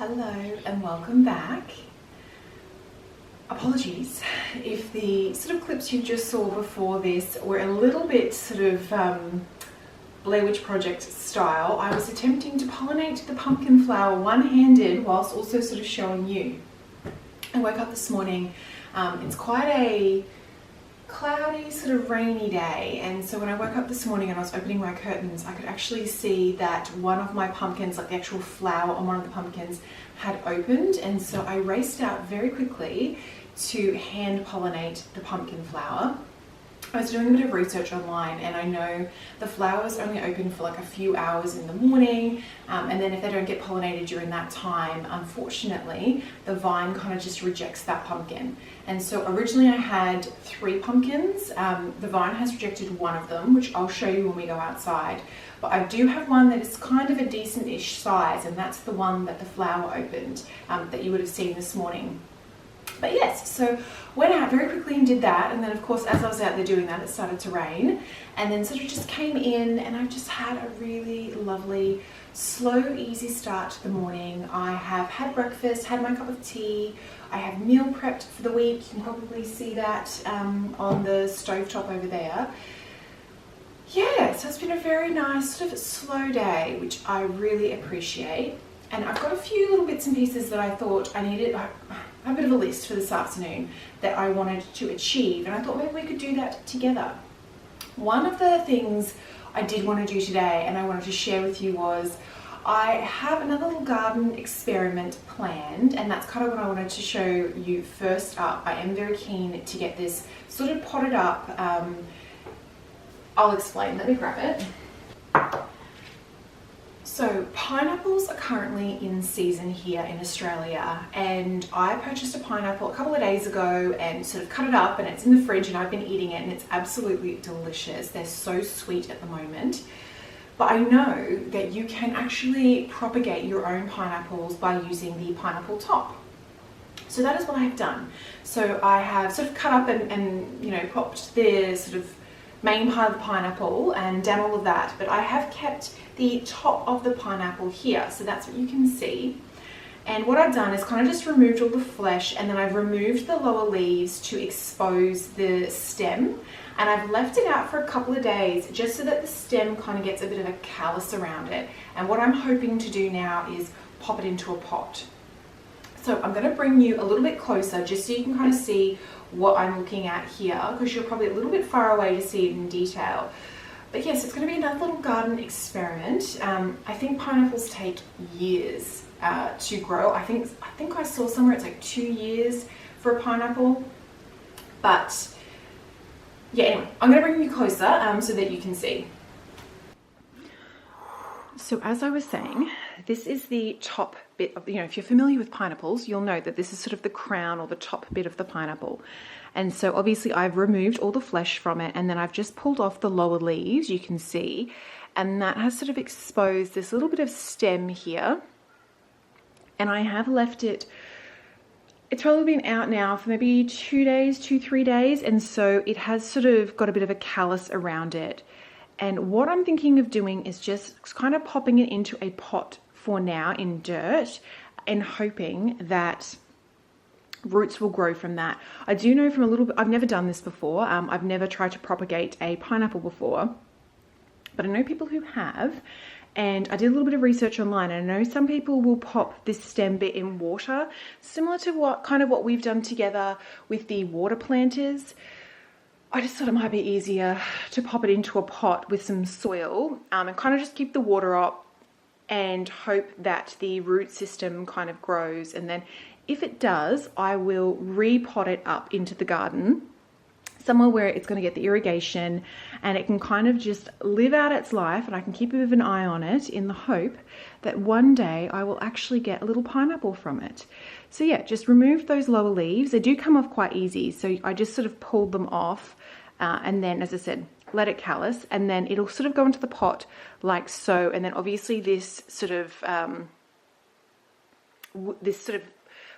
Hello and welcome back. Apologies if the sort of clips you just saw before this were a little bit sort of Blair Witch Project style. I was attempting to pollinate the pumpkin flower one-handed whilst also sort of showing you. I woke up this morning, it's quite a cloudy, sort of rainy day, and so when I woke up this morning and I was opening my curtains, I could actually see that one of my pumpkins, like the actual flower on one of the pumpkins, had opened, and so I raced out very quickly to hand pollinate the pumpkin flower. I was doing a bit of research online, and I know the flowers only open for like a few hours in the morning, and then if they don't get pollinated during that time, unfortunately, the vine kind of just rejects that pumpkin. And so originally I had 3 pumpkins. The vine has rejected one of them, which I'll show you when we go outside. But I do have one that is kind of a decent-ish size, and that's the one that the flower opened, that you would have seen this morning. But yes, so went out very quickly and did that, and then of course as I was out there doing that, it started to rain, and then sort of just came in, and I've just had a really lovely, slow, easy start to the morning. I have had breakfast, had my cup of tea, I have meal prepped for the week. You can probably see that on the stovetop over there. Yeah, so it's been a very nice sort of slow day, which I really appreciate. And I've got a few little bits and pieces that I thought I needed. I have a bit of a list for this afternoon that I wanted to achieve, and I thought maybe we could do that together. One of the things I did want to do today and I wanted to share with you was I have another little garden experiment planned, and that's kind of what I wanted to show you first up. I am very keen to get this sort of potted up. I'll explain. Let me grab it. So pineapples are currently in season here in Australia, and I purchased a pineapple a couple of days ago and sort of cut it up, and it's in the fridge and I've been eating it, and it's absolutely delicious. They're so sweet at the moment. But I know that you can actually propagate your own pineapples by using the pineapple top. So that is what I have done. So I have sort of cut up and you know, popped the sort of main part of the pineapple and done all of that, but I have kept the top of the pineapple here, so that's what you can see. And what I've done is kind of just removed all the flesh, and then I've removed the lower leaves to expose the stem, and I've left it out for a couple of days just so that the stem kind of gets a bit of a callus around it. And what I'm hoping to do now is pop it into a pot. So I'm going to bring you a little bit closer just so you can kind of see what I'm looking at here, because you're probably a little bit far away to see it in detail. But yes, it's going to be another little garden experiment. I think pineapples take years to grow. I think I saw somewhere it's like 2 years for a pineapple. But yeah, anyway, I'm going to bring you closer so that you can see. So as I was saying, this is the top bit of, you know, if you're familiar with pineapples, you'll know that this is sort of the crown or the top bit of the pineapple. And so obviously I've removed all the flesh from it, and then I've just pulled off the lower leaves, you can see, and that has sort of exposed this little bit of stem here. And I have left it, it's probably been out now for maybe 2 days, 2-3 days, and so it has sort of got a bit of a callus around it. And what I'm thinking of doing is just kind of popping it into a pot for now in dirt and hoping that roots will grow from that. I do know from a little bit, I've never done this before. I've never tried to propagate a pineapple before, but I know people who have, and I did a little bit of research online, and I know some people will pop this stem bit in water, similar to what we've done together with the water planters. I just thought it might be easier to pop it into a pot with some soil and kind of just keep the water up and hope that the root system kind of grows. And then if it does, I will repot it up into the garden, somewhere where it's going to get the irrigation and it can kind of just live out its life, and I can keep a bit of an eye on it in the hope that one day I will actually get a little pineapple from it. So yeah, just remove those lower leaves. They do come off quite easy, so I just sort of pulled them off, and then, as I said, let it callus, and then it'll sort of go into the pot like so. And then obviously this sort of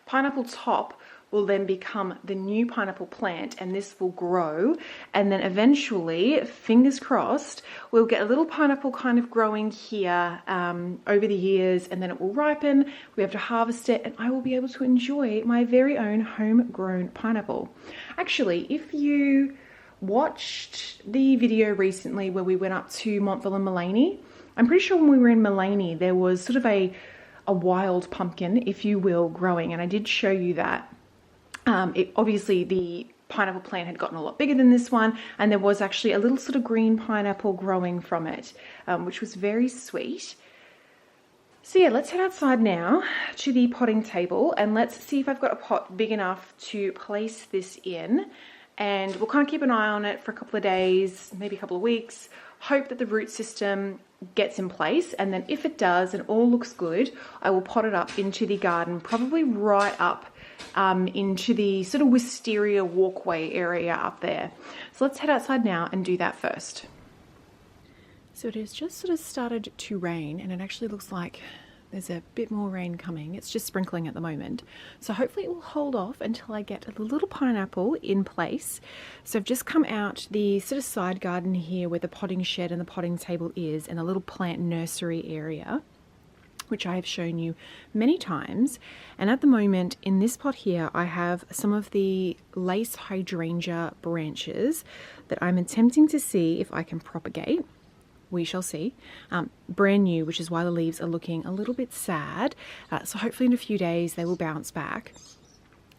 pineapple top will then become the new pineapple plant, and this will grow, and then eventually, fingers crossed, we'll get a little pineapple kind of growing here over the years, and then it will ripen, we have to harvest it, and I will be able to enjoy my very own homegrown pineapple. Actually, if you watched the video recently where we went up to Montville and Mullaney, I'm pretty sure when we were in Mullaney there was sort of a wild pumpkin, if you will, growing, and I did show you that. Obviously the pineapple plant had gotten a lot bigger than this one, and there was actually a little sort of green pineapple growing from it, which was very sweet. So yeah, let's head outside now to the potting table, and let's see if I've got a pot big enough to place this in, and we'll kind of keep an eye on it for a couple of days, maybe a couple of weeks, hope that the root system gets in place, and then if it does and all looks good, I will pot it up into the garden, probably right up into the sort of wisteria walkway area up there. So let's head outside now and do that first. So it has just sort of started to rain, and it actually looks like there's a bit more rain coming. It's just sprinkling at the moment. So hopefully it will hold off until I get a little pineapple in place. So I've just come out the sort of side garden here where the potting shed and the potting table is, and a little plant nursery area, which I have shown you many times. And at the moment in this pot here, I have some of the lace hydrangea branches that I'm attempting to see if I can propagate. We shall see. Brand new, which is why the leaves are looking a little bit sad. So hopefully in a few days they will bounce back.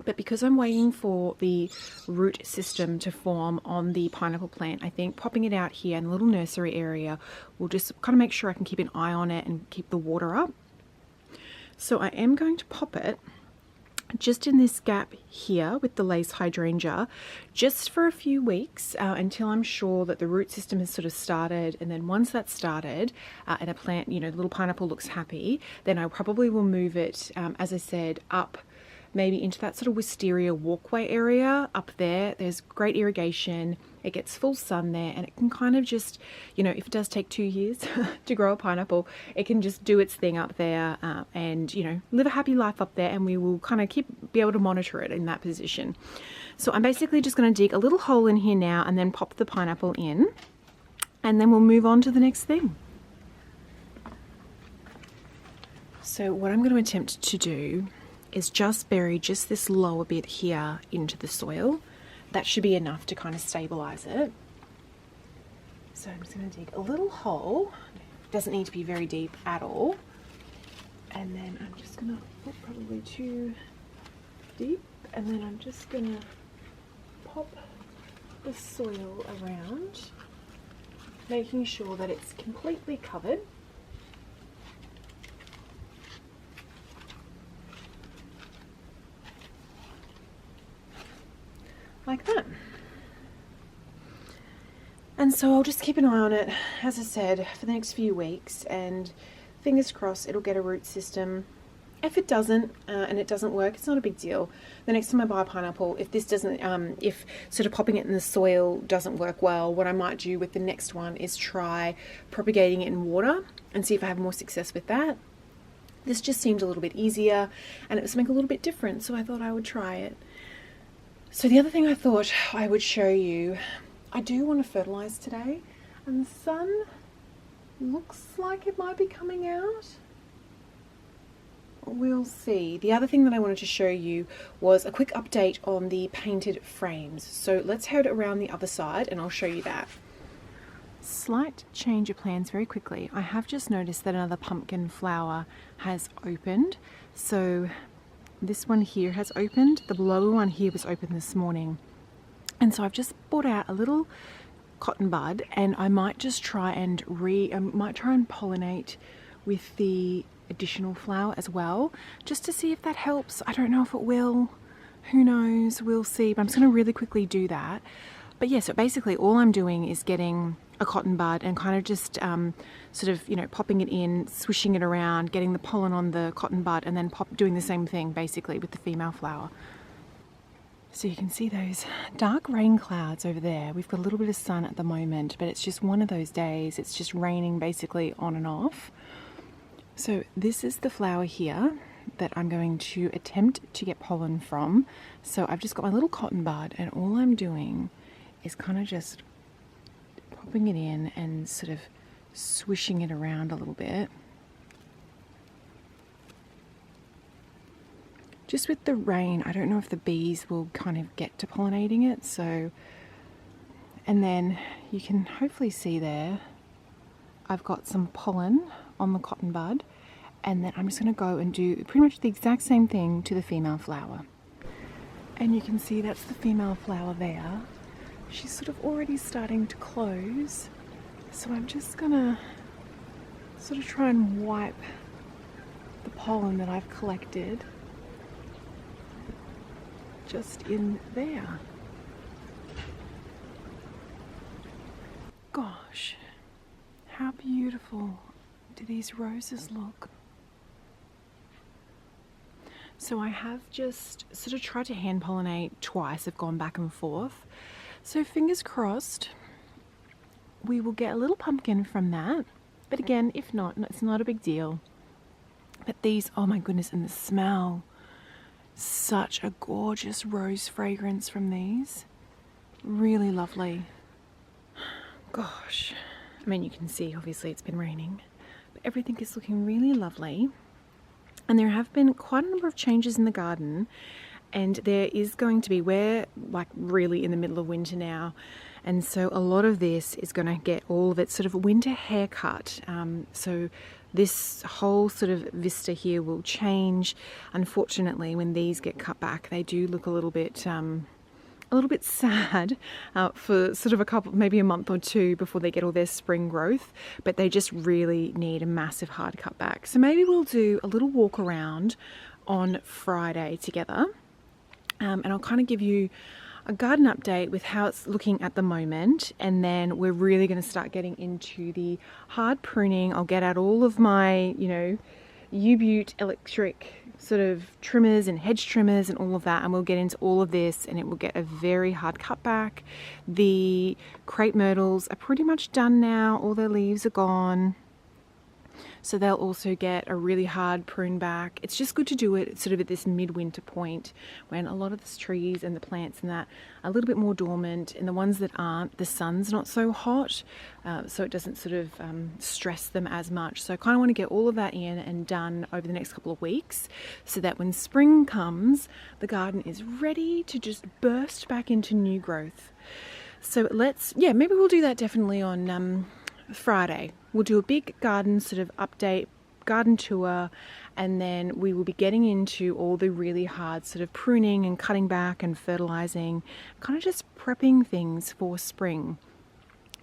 But because I'm waiting for the root system to form on the pineapple plant, I think popping it out here in the little nursery area will just kind of make sure I can keep an eye on it and keep the water up. So I am going to pop it just in this gap here with the lace hydrangea, just for a few weeks until I'm sure that the root system has sort of started. And then once that's started and a plant, you know, the little pineapple looks happy, then I probably will move it, as I said, up maybe into that sort of wisteria walkway area up there. There's great irrigation, it gets full sun there, and it can kind of just, you know, if it does take 2 years to grow a pineapple, it can just do its thing up there and, you know, live a happy life up there, and we will kind of be able to monitor it in that position. So I'm basically just going to dig a little hole in here now and then pop the pineapple in, and then we'll move on to the next thing. So what I'm going to attempt to do is just bury just this lower bit here into the soil. That should be enough to kind of stabilize it. So I'm just going to dig a little hole. It doesn't need to be very deep at all. And then I'm just going to put probably too deep, and then I'm just going to pop the soil around, making sure that it's completely covered. Like that. And so I'll just keep an eye on it, as I said, for the next few weeks, and fingers crossed it'll get a root system. If it doesn't, and it doesn't work, it's not a big deal. The next time I buy a pineapple, if this doesn't, if sort of popping it in the soil doesn't work well, what I might do with the next one is try propagating it in water and see if I have more success with that. This just seemed a little bit easier, and it was something a little bit different, so I thought I would try it. So the other thing I thought I would show you, I do want to fertilize today, and the sun looks like it might be coming out. We'll see. The other thing that I wanted to show you was a quick update on the painted frames. So let's head around the other side and I'll show you that. Slight change of plans very quickly. I have just noticed that another pumpkin flower has opened. So this one here has opened. The lower one here was open this morning. And so I've just brought out a little cotton bud, and I might just try and pollinate with the additional flower as well, just to see if that helps. I don't know if it will. Who knows? We'll see. But I'm just going to really quickly do that. But yeah, so basically all I'm doing is getting a cotton bud and kind of just sort of, you know, popping it in, swishing it around, getting the pollen on the cotton bud, and then doing the same thing basically with the female flower. So you can see those dark rain clouds over there. We've got a little bit of sun at the moment, but it's just one of those days. It's just raining basically on and off. So this is the flower here. that I'm going to attempt to get pollen from. So I've just got my little cotton bud, and all I'm doing is kind of just popping it in and sort of swishing it around a little bit. Just with the rain, I don't know if the bees will kind of get to pollinating it, so, and then you can hopefully see there, I've got some pollen on the cotton bud, and then I'm just going to go and do pretty much the exact same thing to the female flower. And you can see that's the female flower there. She's sort of already starting to close, so I'm just going to sort of try and wipe the pollen that I've collected just in there. Gosh, how beautiful do these roses look? So I have just sort of tried to hand pollinate twice. I've gone back and forth. So fingers crossed we will get a little pumpkin from that. But again, if not, it's not a big deal. But these, oh my goodness, and the smell. Such a gorgeous rose fragrance from these. Really lovely. Gosh. I mean, you can see obviously it's been raining, but everything is looking really lovely. And there have been quite a number of changes in the garden, and there is going to be, we're like really in the middle of winter now, and so a lot of this is going to get all of its sort of winter haircut. So this whole sort of vista here will change. Unfortunately, when these get cut back, they do look a little bit sad for sort of a couple, maybe a month or two before they get all their spring growth, but they just really need a massive hard cut back. So maybe we'll do a little walk around on Friday together, and I'll kind of give you a garden update with how it's looking at the moment, and then we're really going to start getting into the hard pruning. I'll get out all of my, you know, U-Butte electric sort of trimmers and hedge trimmers and all of that, and we'll get into all of this, and it will get a very hard cut back. The crepe myrtles are pretty much done now, all their leaves are gone, so they'll also get a really hard prune back. It's just good to do it sort of at this midwinter point when a lot of the trees and the plants and that are a little bit more dormant, and the ones that aren't, the sun's not so hot, so it doesn't sort of stress them as much. So I kind of want to get all of that in and done over the next couple of weeks, so that when spring comes, the garden is ready to just burst back into new growth. So maybe we'll do that definitely on Friday. We'll do a big garden sort of update, garden tour, and then we will be getting into all the really hard sort of pruning and cutting back and fertilizing, kind of just prepping things for spring.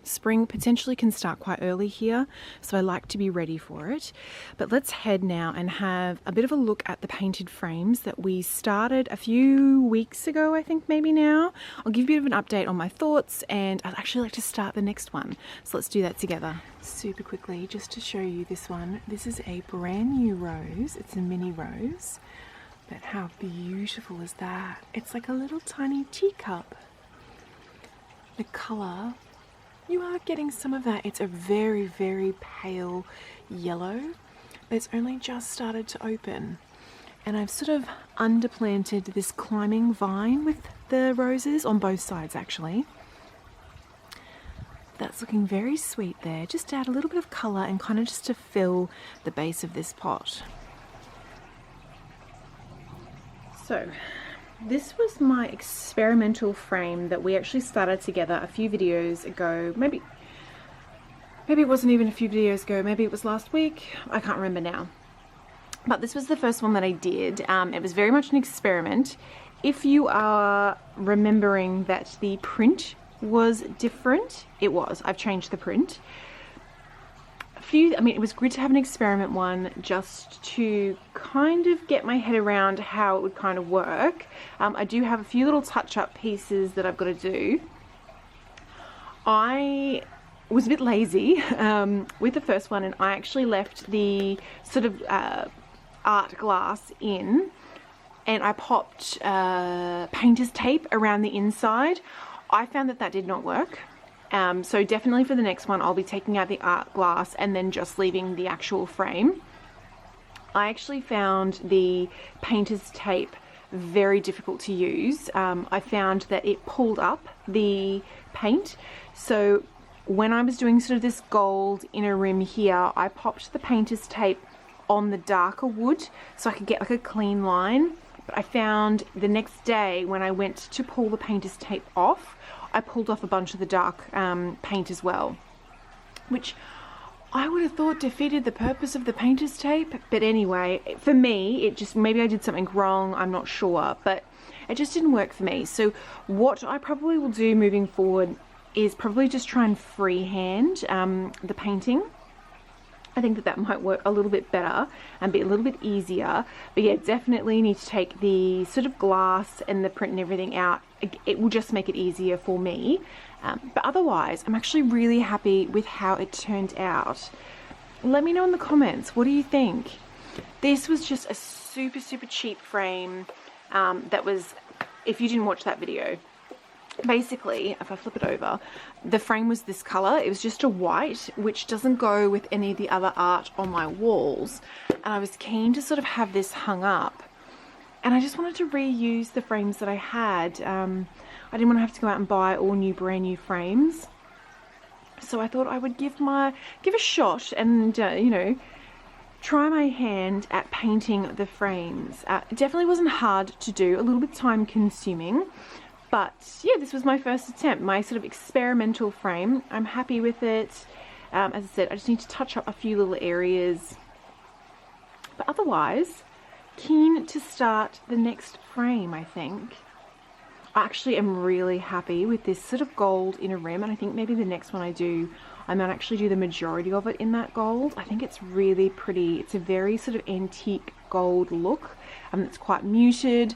Spring potentially can start quite early here, so I like to be ready for it. But let's head now and have a bit of a look at the painted frames that we started a few weeks ago, I think maybe now. I'll give you a bit of an update on my thoughts, and I'd actually like to start the next one. So let's do that together. Super quickly, just to show you this one. This is a brand new rose. It's a mini rose, but how beautiful is that? It's like a little tiny teacup. The color, you are getting some of that. It's a very, very pale yellow, but it's only just started to open. And I've sort of underplanted this climbing vine with the roses on both sides actually. That's looking very sweet there. Just to add a little bit of colour and kind of just to fill the base of this pot. So this was my experimental frame that we actually started together a few videos ago. Maybe it wasn't even a few videos ago. Maybe it was last week. I can't remember now. But this was the first one that I did. It was very much an experiment. If you are remembering that the print was different, it was. I've changed the print. It was good to have an experiment one just to kind of get my head around how it would kind of work. I do have a few little touch-up pieces that I've got to do. I was a bit lazy with the first one, and I actually left the sort of art glass in, and I popped painter's tape around the inside. I found that did not work. So definitely for the next one, I'll be taking out the art glass and then just leaving the actual frame. I actually found the painter's tape very difficult to use. I found that it pulled up the paint. So when I was doing sort of this gold inner rim here, I popped the painter's tape on the darker wood so I could get like a clean line. But I found the next day when I went to pull the painter's tape off, I pulled off a bunch of the dark paint as well, which I would have thought defeated the purpose of the painter's tape. But anyway, for me, it just, maybe I did something wrong, I'm not sure, but it just didn't work for me. So what I probably will do moving forward is probably just try and freehand the painting. I think that that might work a little bit better and be a little bit easier. But yeah, definitely need to take the sort of glass and the print and everything out. It will just make it easier for me. But otherwise, I'm actually really happy with how it turned out. Let me know in the comments, what do you think? This was just a super, super cheap frame that was, if you didn't watch that video, basically, if I flip it over, the frame was this color. It was just a white, which doesn't go with any of the other art on my walls. And I was keen to sort of have this hung up. And I just wanted to reuse the frames that I had. I didn't want to have to go out and buy all new, brand new frames. So I thought I would give a shot and, you know, try my hand at painting the frames. It definitely wasn't hard to do, a little bit time consuming. But yeah, this was my first attempt, my sort of experimental frame. I'm happy with it. As I said, I just need to touch up a few little areas. But otherwise, keen to start the next frame, I think. I actually am really happy with this sort of gold inner rim, and I think maybe the next one I do, I might actually do the majority of it in that gold. I think it's really pretty. It's a very sort of antique gold look, and it's quite muted.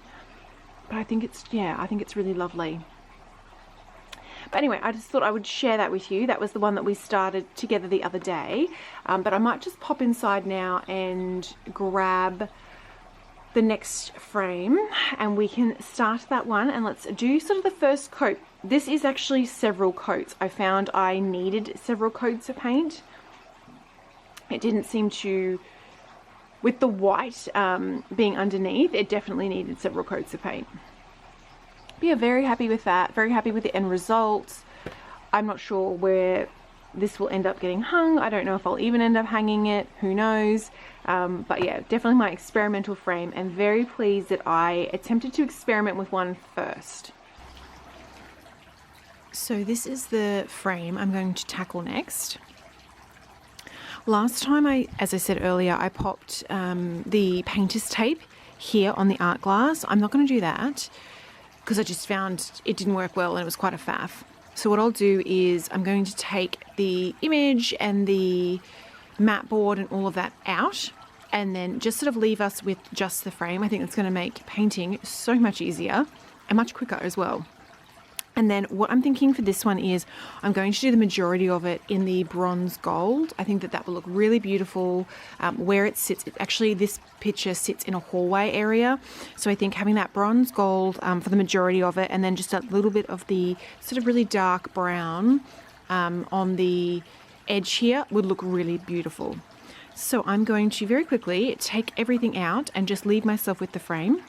But I think it's, yeah, I think it's really lovely. But anyway, I just thought I would share that with you. That was the one that we started together the other day. But I might just pop inside now and grab the next frame and we can start that one, and let's do sort of the first coat. This is actually several coats. I found I needed several coats of paint. It didn't seem to, with the white being underneath, it definitely needed several coats of paint. But yeah, very happy with that. Very happy with the end result. I'm not sure where this will end up getting hung. I don't know if I'll even end up hanging it. Who knows? But yeah, definitely my experimental frame, and very pleased that I attempted to experiment with one first. So this is the frame I'm going to tackle next. Last time, as I said earlier, I popped the painter's tape here on the art glass. I'm not going to do that because I just found it didn't work well and it was quite a faff. So what I'll do is I'm going to take the image and the mat board and all of that out, and then just sort of leave us with just the frame. I think that's going to make painting so much easier and much quicker as well. And then what I'm thinking for this one is I'm going to do the majority of it in the bronze gold. I think that that will look really beautiful where it sits. Actually, this picture sits in a hallway area. So I think having that bronze gold for the majority of it, and then just a little bit of the sort of really dark brown on the edge here would look really beautiful. So I'm going to very quickly take everything out and just leave myself with the frame.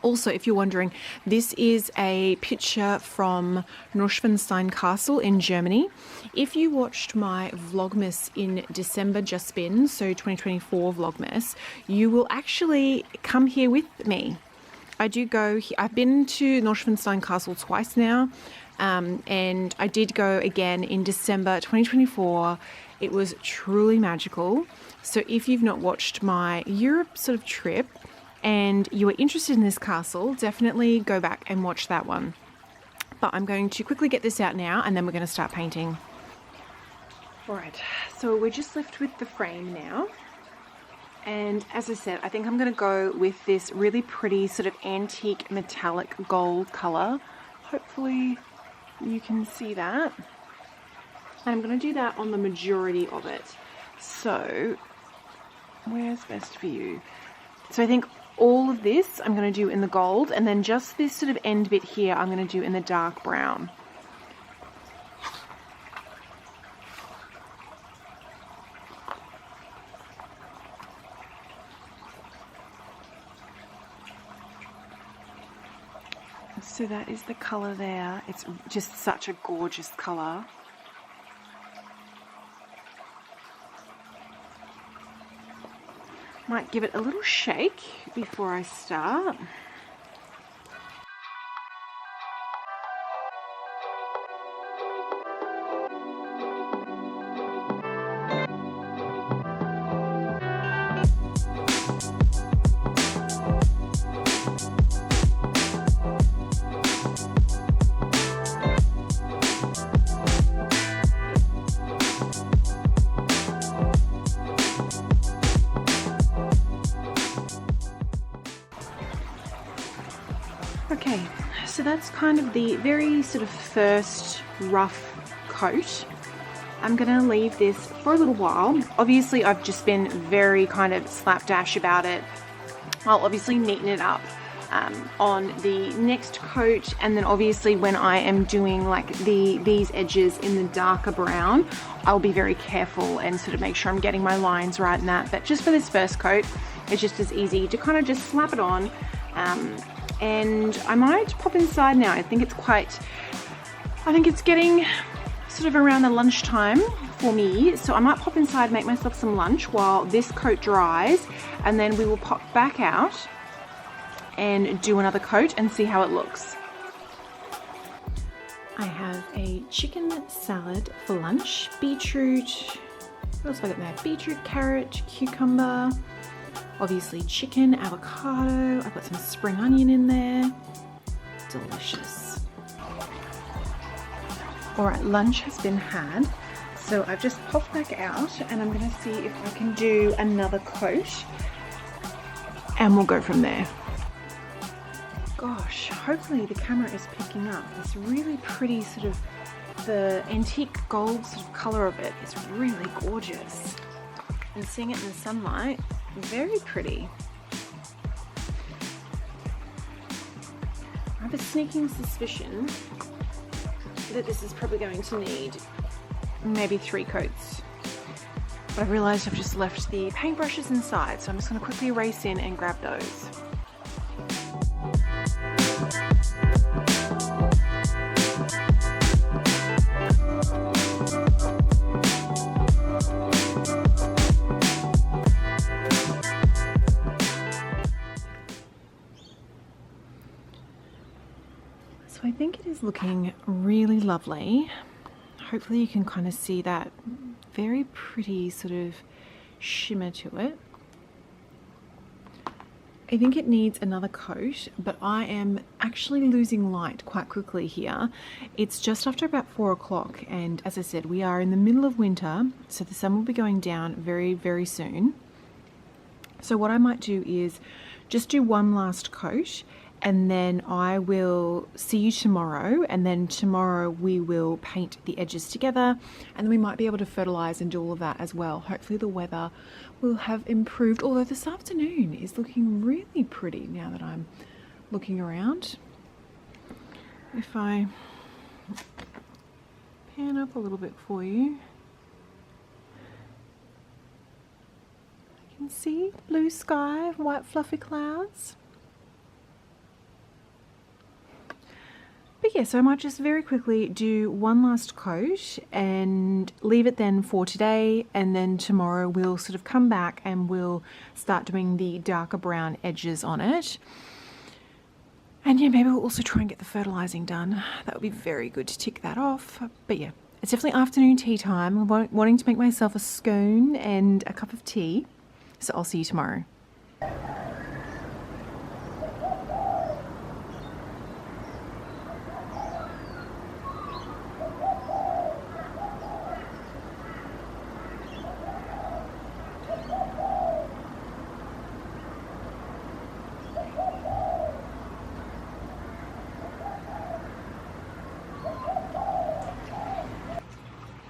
Also, if you're wondering, this is a picture from Neuschwanstein Castle in Germany. If you watched my Vlogmas in December just been, so 2024 Vlogmas, you will actually come here with me. I do go, I've been to Neuschwanstein Castle twice now, and I did go again in December 2024. It was truly magical. So if you've not watched my Europe sort of trip, and you are interested in this castle, definitely go back and watch that one. But I'm going to quickly get this out now, and then we're going to start painting. All right, so we're just left with the frame now. And as I said, I think I'm going to go with this really pretty sort of antique metallic gold color. Hopefully you can see that. And I'm going to do that on the majority of it. So where's best for you? So I think all of this I'm going to do in the gold, and then just this sort of end bit here I'm going to do in the dark brown. So that is the colour there. It's just such a gorgeous colour. Might give it a little shake before I start. Okay, so that's kind of the very sort of first rough coat. I'm going to leave this for a little while. Obviously, I've just been very kind of slapdash about it. I'll obviously neaten it up on the next coat, and then obviously when I am doing like these edges in the darker brown, I'll be very careful and sort of make sure I'm getting my lines right in that. But just for this first coat, it's just as easy to kind of just slap it on. And I might pop inside now. I think it's getting sort of around the lunchtime for me. So I might pop inside, make myself some lunch while this coat dries, and then we will pop back out and do another coat and see how it looks. I have a chicken salad for lunch, beetroot, what else have I got there? Beetroot, carrot, cucumber, obviously chicken, avocado, I've got some spring onion in there. Delicious. All right, lunch has been had. So I've just popped back out and I'm gonna see if I can do another coat and we'll go from there. Gosh, hopefully the camera is picking up this really pretty sort of, the antique gold sort of color of it is really gorgeous. And seeing it in the sunlight, very pretty. I have a sneaking suspicion that this is probably going to need maybe 3 coats. But I've realized I've just left the paintbrushes inside, so I'm just going to quickly race in and grab those. So I think it is looking really lovely. Hopefully you can kind of see that very pretty sort of shimmer to it. I think it needs another coat, but I am actually losing light quite quickly here. It's just after about 4 o'clock, and as I said, we are in the middle of winter, so the sun will be going down very, very soon. So what I might do is just do one last coat, and then I will see you tomorrow, and then tomorrow we will paint the edges together, and then we might be able to fertilize and do all of that as well. Hopefully the weather will have improved, although this afternoon is looking really pretty now that I'm looking around. If I pan up a little bit for you, you can see blue sky, white fluffy clouds. But yeah, so I might just very quickly do one last coat and leave it then for today, and then tomorrow we'll sort of come back and we'll start doing the darker brown edges on it. And yeah, maybe we'll also try and get the fertilizing done. That would be very good to tick that off. But yeah, it's definitely afternoon tea time. I'm wanting to make myself a scone and a cup of tea. So I'll see you tomorrow.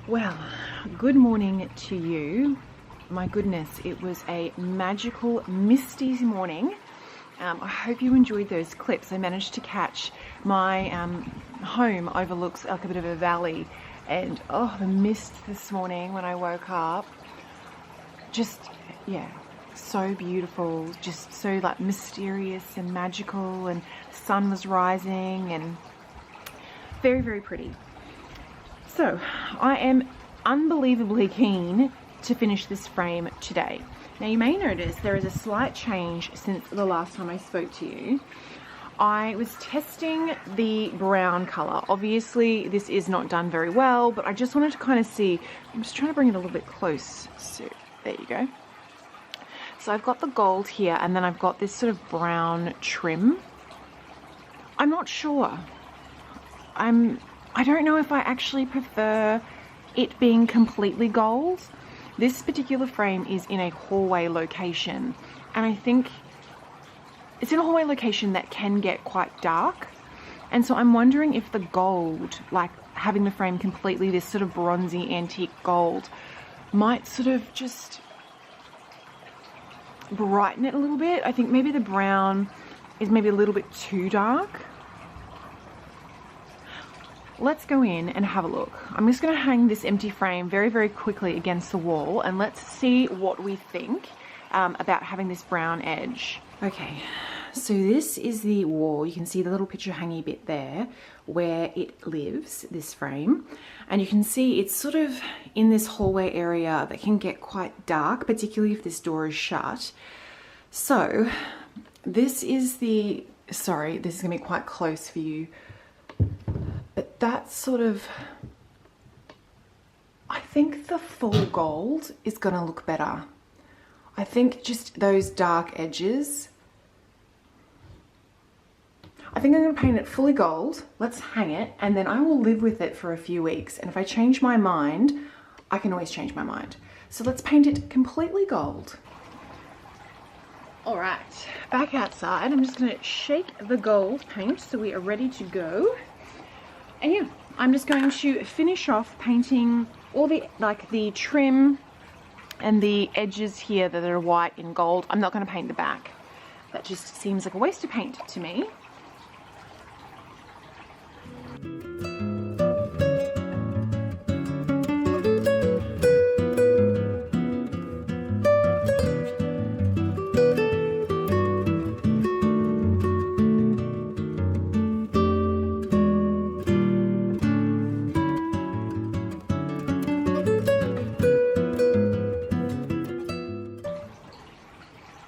Well, good morning to you. My goodness, it was a magical, misty morning. I hope you enjoyed those clips. I managed to catch my home overlooks like a bit of a valley, and oh, the mist this morning when I woke up, just, yeah, So beautiful, just so like mysterious and magical, and the sun was rising and very, very pretty. So I am unbelievably keen to finish this frame today. Now you may notice there is a slight change since the last time I spoke to you. I was testing the brown color. Obviously this is not done very well, but I just wanted to kind of see. I'm just trying to bring it a little bit close. So there you go. So I've got the gold here, and then I've got this sort of brown trim. I'm not sure. I don't know if I actually prefer it being completely gold. This particular frame is in a hallway location, and I think it's in a hallway location that can get quite dark. And so I'm wondering if the gold, like having the frame completely this sort of bronzy antique gold, might sort of just brighten it a little bit. I think maybe the brown is maybe a little bit too dark. Let's go in and have a look. I'm just going to hang this empty frame very, very quickly against the wall, and let's see what we think about having this brown edge. Okay, so this is the wall. You can see the little picture hanging bit there where it lives, this frame. And you can see it's sort of in this hallway area that can get quite dark, particularly if this door is shut. So this is the, sorry, this is going to be quite close for you. But that's sort of, I think the full gold is going to look better. I think just those dark edges, I think I'm going to paint it fully gold. Let's hang it, and then I will live with it for a few weeks. And if I change my mind, I can always change my mind. So let's paint it completely gold. All right, back outside. I'm just going to shake the gold paint so we are ready to go. And yeah, I'm just going to finish off painting all the, like the trim and the edges here that are white in gold. I'm not going to paint the back. That just seems like a waste of paint to me.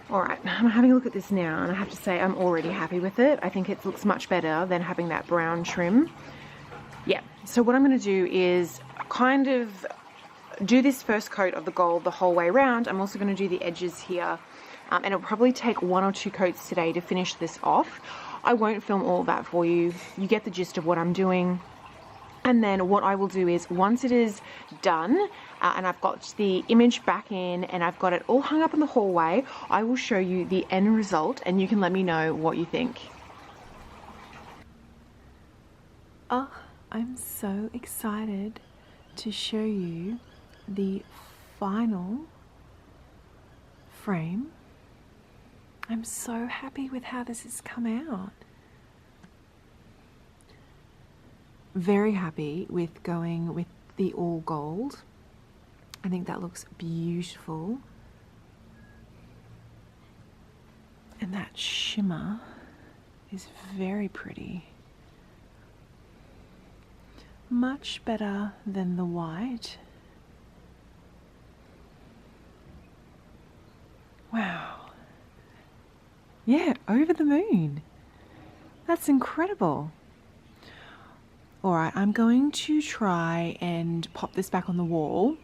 Alright, I'm having a look at this now, and I have to say I'm already happy with it. I think it looks much better than having that brown trim. Yeah, so what I'm going to do is kind of do this first coat of the gold the whole way around. I'm also going to do the edges here, and it'll probably take 1 or 2 coats today to finish this off. I won't film all of that for you. You get the gist of what I'm doing. And then what I will do is, once it is done, and I've got the image back in and I've got it all hung up in the hallway, I will show you the end result and you can let me know what you think. Oh, I'm so excited to show you the final frame. I'm so happy with how this has come out. Very happy with going with the all gold. I think that looks beautiful. And that shimmer is very pretty. Much better than the white. Wow. Yeah, over the moon. That's incredible. Alright, I'm going to try and pop this back on the wall.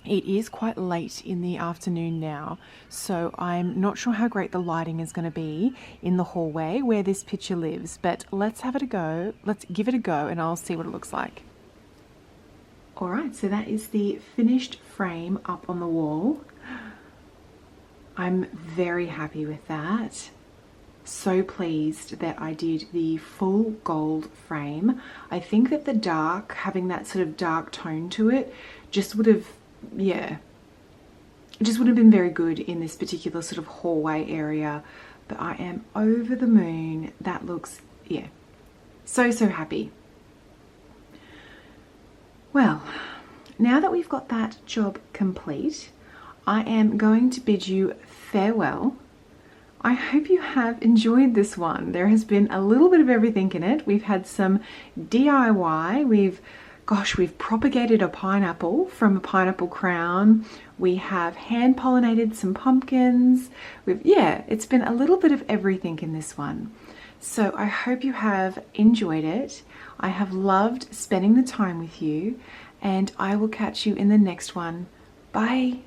It is quite late in the afternoon now, so I'm not sure how great the lighting is going to be in the hallway where this picture lives, but let's have it a go. Let's give it a go and I'll see what it looks like. Alright, so that is the finished frame up on the wall. I'm very happy with that. So pleased that I did the full gold frame. I think that the dark, having that sort of dark tone to it, just would have, yeah, it just would have been very good in this particular sort of hallway area. But I am over the moon. That looks, yeah, so happy. Well, now that we've got that job complete, I am going to bid you farewell. I hope you have enjoyed this one. There has been a little bit of everything in it. We've had some DIY. We've propagated a pineapple from a pineapple crown. We have hand pollinated some pumpkins. It's been a little bit of everything in this one. So I hope you have enjoyed it. I have loved spending the time with you, and I will catch you in the next one. Bye.